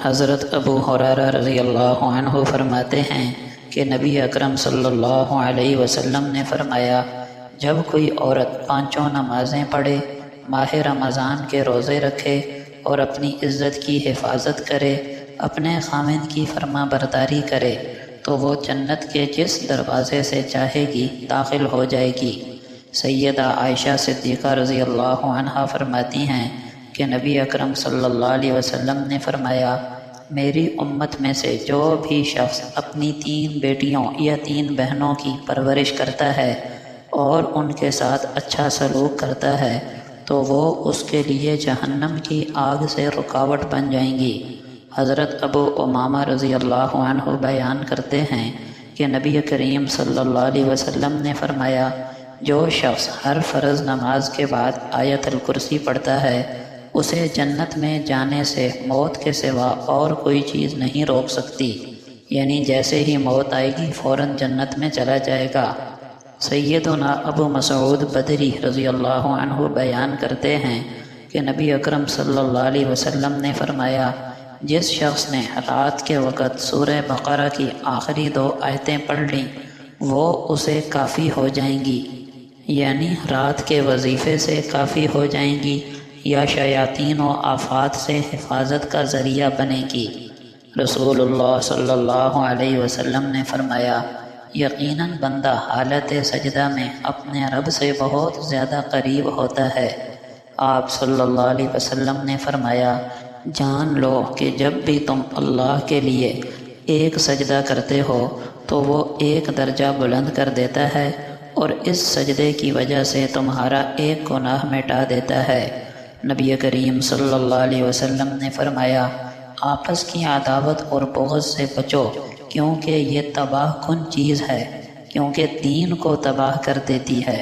حضرت ابو ہریرہ رضی اللہ عنہ فرماتے ہیں کہ نبی اکرم صلی اللہ علیہ وسلم نے فرمایا، جب کوئی عورت 5 نمازیں پڑھے، ماہ رمضان کے روزے رکھے اور اپنی عزت کی حفاظت کرے، اپنے خاوند کی فرما برداری کرے، تو وہ جنت کے جس دروازے سے چاہے گی داخل ہو جائے گی۔ سیدہ عائشہ صدیقہ رضی اللہ عنہا فرماتی ہیں کہ نبی اکرم صلی اللہ علیہ وسلم نے فرمایا، میری امت میں سے جو بھی شخص اپنی 3 بیٹیوں یا 3 بہنوں کی پرورش کرتا ہے اور ان کے ساتھ اچھا سلوک کرتا ہے تو وہ اس کے لیے جہنم کی آگ سے رکاوٹ بن جائیں گی۔ حضرت ابو امامہ رضی اللہ عنہ بیان کرتے ہیں کہ نبی کریم صلی اللہ علیہ وسلم نے فرمایا، جو شخص ہر فرض نماز کے بعد آیت الکرسی پڑھتا ہے، اسے جنت میں جانے سے موت کے سوا اور کوئی چیز نہیں روک سکتی، یعنی جیسے ہی موت آئے گی فوراً جنت میں چلا جائے گا۔ سیدنا ابو مسعود بدری رضی اللہ عنہ بیان کرتے ہیں کہ نبی اکرم صلی اللہ علیہ وسلم نے فرمایا، جس شخص نے رات کے وقت سورہ بقرہ کی آخری 2 آیتیں پڑھ لیں وہ اسے کافی ہو جائیں گی، یعنی رات کے وظیفے سے کافی ہو جائیں گی یا شیاطین و آفات سے حفاظت کا ذریعہ بنے گی۔ رسول اللہ صلی اللہ علیہ وسلم نے فرمایا، یقیناً بندہ حالت سجدہ میں اپنے رب سے بہت زیادہ قریب ہوتا ہے۔ آپ صلی اللہ علیہ وسلم نے فرمایا، جان لو کہ جب بھی تم اللہ کے لیے ایک سجدہ کرتے ہو تو وہ 1 درجہ بلند کر دیتا ہے اور اس سجدے کی وجہ سے تمہارا 1 گناہ مٹا دیتا ہے۔ نبی کریم صلی اللہ علیہ وسلم نے فرمایا، آپس کی عداوت اور بغض سے بچو، کیونکہ یہ تباہ کن چیز ہے، کیونکہ دین کو تباہ کر دیتی ہے۔